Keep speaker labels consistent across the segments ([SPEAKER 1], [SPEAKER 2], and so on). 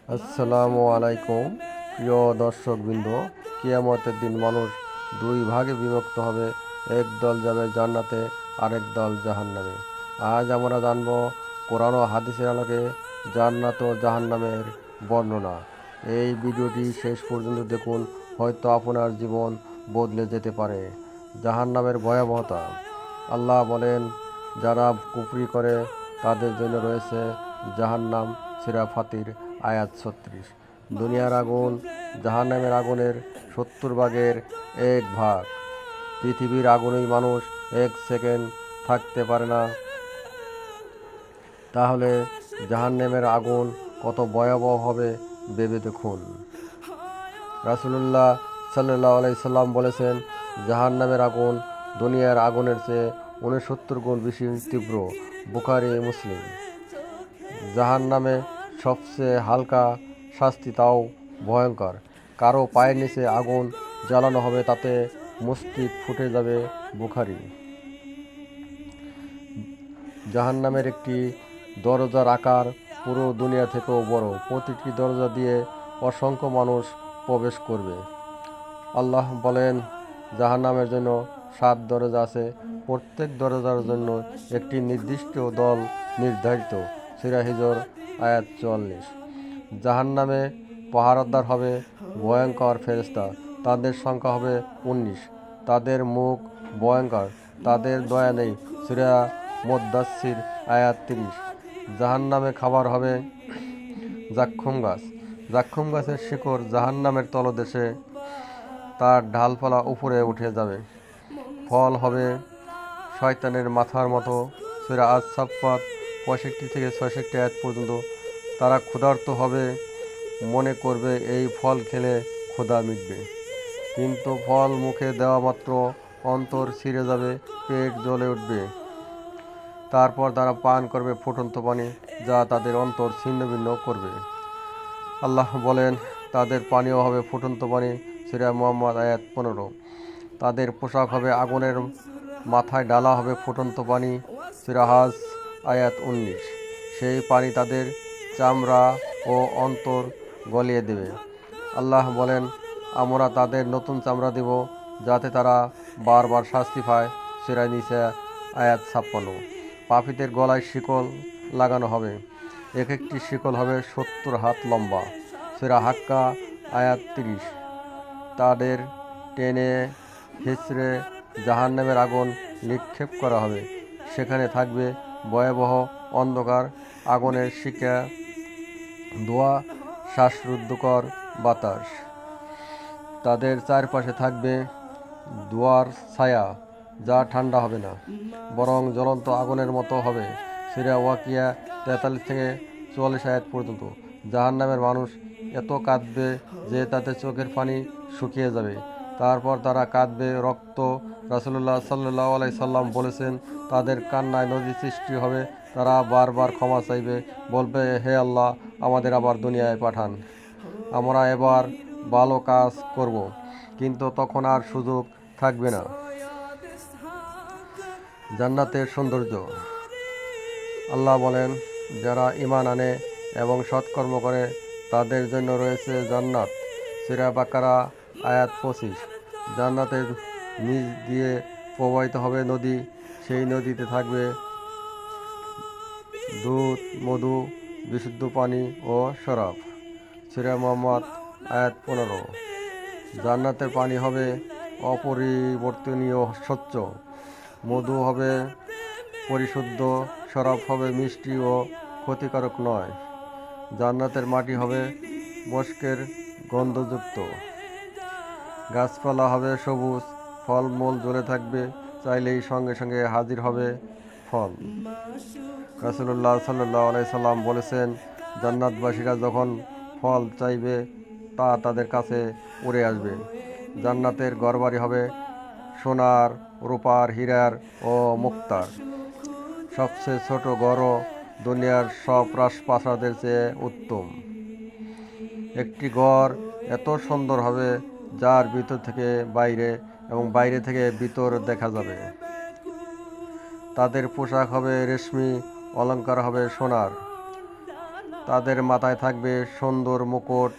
[SPEAKER 1] আসসালামু আলাইকুম প্রিয় দর্শকবৃন্দ। কিয়ামতের দিন মানুষ দুই ভাগে বিভক্ত হবে। এক দল যাবে জান্নাতে, আরেক দল জাহান্নামে। আজ আমরা জানব কোরআন ও হাদিসের আলোকে জান্নাত ও জাহান্নামের বর্ণনা। এই ভিডিওটি শেষ পর্যন্ত দেখুন, হয়তো আপনার জীবন বদলে যেতে পারে। জাহান্নামের ভয়াবহতা। আল্লাহ বলেন, যারা কুফরি করে তাদের জন্য রয়েছে জাহান্নাম। সূরা ফাতির আয়াত ৩৬। দুনিয়ার আগুন জাহান্নামের আগুনের ৭০ ভাগের ১ ভাগ। পৃথিবীর আগুনেই মানুষ ১ সেকেন্ড থাকতে পারে না, তাহলে জাহান্নামের আগুন কত ভয়াবহ হবে ভেবে দেখুন। রাসূলুল্লাহ সাল্লাল্লাহু আলাইহি সাল্লাম বলেছেন, জাহান্নামের আগুন দুনিয়ার আগুনের চেয়ে ৬৯ গুণ বেশি তীব্র। বুখারী, মুসলিম। জাহান্নামে সবচেয়ে হালকা শাস্তি, তাও ভয়ঙ্কর। কারো পায়ের নিচে আগুন জ্বালানো হবে, তাতে মস্তিষ্ক ফুটে যাবে। বুখারী। জাহান্নামের একটি দরজার আকার পুরো দুনিয়া থেকেও বড়। প্রতিটি দরজা দিয়ে অসংখ্য মানুষ প্রবেশ করবে। আল্লাহ বলেন, জাহান্নামের জন্য ৭ দরজা আছে, প্রত্যেক দরজার জন্য একটি নির্দিষ্ট দল নির্ধারিত। সূরা হিজর আয়াত ৪৪। জাহান্নামে পাহারাদার হবে ভয়ঙ্কর ফেরেশতা, তাদের সংখ্যা হবে ১৯। তাদের মুখ ভয়ঙ্কর, তাদের দয়া নেই। সূরা মুদ্দাসসির আয়াত ৩০। জাহান্নামে খাবার হবে জাক্কুম গাছ। জাক্কুম গাছের শিকড় জাহান্নামের তলদেশে, তার ডালপালা উপরে উঠে যাবে। ফল হবে শয়তানের মাথার মতো। সূরা আস-সাফফাত ৬৫ থেকে ৬৬ আয়াত পর্যন্ত। তারা ক্ষুধার্ত হবে, মনে করবে এই ফল খেলে ক্ষুধা মিটবে। কিন্তু ফল মুখে দেওয়া মাত্র অন্তর ছিঁড়ে যাবে, পেট জ্বলে উঠবে। তারপর তারা পান করবে ফুটন্ত পানি, যা তাদের অন্তর ছিন্নভিন্ন করবে। আল্লাহ বলেন, তাদের পানীয় হবে ফুটন্ত পানি। সূরা মুহাম্মদ আয়াত ১৫। তাদের পোশাক হবে আগুনের, মাথায় ডালা হবে ফুটন্ত পানি। সূরা হজ আয়াত ১৯। সেই পানি তাদের চামড়া ও অন্তর গলিয়ে দেবে। আল্লাহ বলেন, আমরা তাদের নতুন চামড়া দেব, যাতে তারা বারবার শাস্তি পায়। সূরা নিসা আয়াত ৫৬। পাপীদের গলায় শিকল লাগানো হবে, এক একটি শিকল হবে ৭০ হাত লম্বা। সূরা হাক্কা আয়াত ৩০। তাদের টেনে হিঁচড়ে জাহান্নামের আগুন নিক্ষেপ করা হবে। সেখানে থাকবে ভয়াবহ অন্ধকার, আগুনের শিখা, ধোঁয়া, শ্বাসরুদ্ধকর বাতাস। তাদের চারপাশে থাকবে ধোঁয়ার ছায়া, যা ঠান্ডা হবে না, বরং জ্বলন্ত আগুনের মতো হবে। সূরা ওয়াকিয়া ৪৩ থেকে ৪৪ আয়াত পর্যন্ত। জাহান্নামের মানুষ এত কাঁদবে যে তাদের চোখের পানি শুকিয়ে যাবে। তারপর তারা কাঁদবে রক্ত। রাসূলুল্লাহ সাল্লাল্লাহু আলাইহি সাল্লাম বলেছেন, তাদের কান্নায় নদী সৃষ্টি হবে। তারা বারবার ক্ষমা চাইবে, বলবে, হে আল্লাহ, আমাদের আবার দুনিয়ায় পাঠান, আমরা এবার ভালো কাজ করব। কিন্তু তখন আর সুযোগ থাকবে না। জান্নাতের সৌন্দর্য। আল্লাহ বলেন, যারা ঈমান আনে এবং সৎকর্ম করে তাদের জন্য রয়েছে জান্নাত। সূরা বাকারা আয়াত ২৫। জান্নাতের নিচ দিয়ে প্রবাহিত হবে নদী, সেই নদীতে থাকবে দুধ, মধু, বিশুদ্ধ পানি ও শরাব। সূরা মুহাম্মদ আয়াত ১৫। জান্নাতের পানি হবে অপরিবর্তনীয় স্বচ্ছ, মধু হবে পরিশুদ্ধ, শরাব হবে মিষ্টি ও ক্ষতিকারক নয়। জান্নাতের মাটি হবে মস্কের গন্ধযুক্ত, গাছপালা হবে সবুজ, ফলমূল ঝুলে থাকবে, চাইলেই সঙ্গে সঙ্গে হাজির হবে ফল। রাসূলুল্লাহ সাল্লাল্লাহু আলাইহি সাল্লাম বলেছেন, জান্নাতবাসীরা যখন ফল চাইবে, তা তাদের কাছে উড়ে আসবে। জান্নাতের ঘরবাড়ি হবে সোনার, রূপার, হীরার ও মুক্তার। সবচেয়ে ছোট ঘরও দুনিয়ার সব রাজপ্রাসাদের চেয়ে উত্তম। একটি ঘর এত সুন্দর হবে, যার ভিতর থেকে বাইরে এবং বাইরে থেকে ভিতর দেখা যাবে। তাদের পোশাক হবে রেশমি, অলংকার হবে সোনার। তাদের মাথায় থাকবে সুন্দর মুকুট।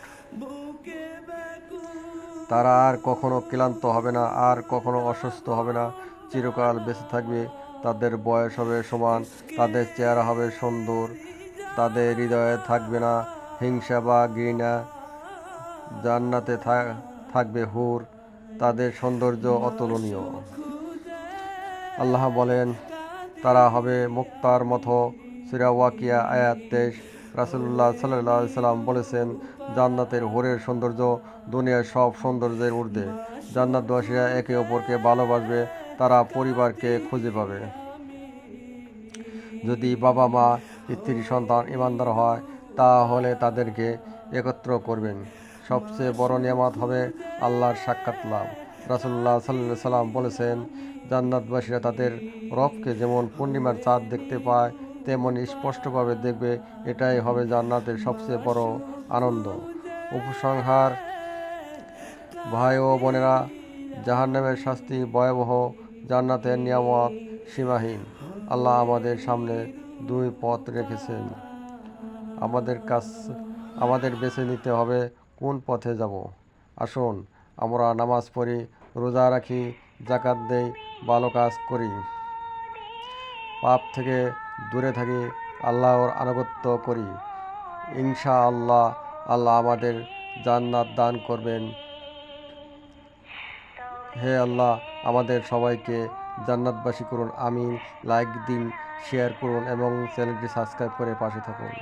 [SPEAKER 1] তারা আর কখনো ক্লান্ত হবে না, আর কখনো অসুস্থ হবে না, চিরকাল বেঁচে থাকবে। তাদের বয়স হবে সমান, তাদের চেহারা হবে সুন্দর, তাদের হৃদয়ে থাকবে না হিংসা বা ঘৃণা। জান্নাতে থাকবে হুর, তাদের সৌন্দর্য অতুলনীয়। আল্লাহ বলেন, তারা হবে মুক্তার মতো। সূরা ওয়াকিয়া আয়াত 23। রাসূলুল্লাহ সাল্লাল্লাহু আলাইহি সাল্লাম বলেছেন, জান্নাতের হুরের সৌন্দর্য দুনিয়ার সব সৌন্দর্যের ঊর্ধ্বে। জান্নাতবাসীরা একে অপরকে ভালোবাসবে, তারা পরিবারকে খুঁজে পাবে। যদি বাবা মা স্ত্রী সন্তান ঈমানদার হয়, তাহলে তাদেরকে একত্র করবেন। সবচেয়ে বড় নিয়ামত হবে আল্লাহর সাক্ষাৎ লাভ। রাসূলুল্লাহ সাল্লাল্লাহু আলাইহি সাল্লাম বলেছেন, জান্নাতবাসীরা তাদের রবকে যেমন পূর্ণিমার চাঁদ দেখতে পায়, তেমন স্পষ্টভাবে দেখবে। এটাই হবে জান্নাতের সবচেয়ে বড় আনন্দ। উপসংহার, ভাই ও বোনেরা, জাহান্নামের শাস্তি ভয়াবহ, জান্নাতের নিয়ামত সীমাহীন। আল্লাহ আমাদের সামনে দুই পথ রেখেছেন। আমাদের বেছে নিতে হবে কোন পথে যাব। আসুন আমরা নামাজ পড়ি, রোজা রাখি, যাকাত দেই, ভালো কাজ করি, পাপ থেকে দূরে থাকি, আল্লাহর আনুগত্য করি। ইনশাআল্লাহ আল্লাহ আমাদের জান্নাত দান করবেন। হে আল্লাহ, আমাদের সবাইকে জান্নাতবাসী করুন। আমিন। লাইক দিন, শেয়ার করুন এবং চ্যানেলটি সাবস্ক্রাইব করে পাশে থাকুন।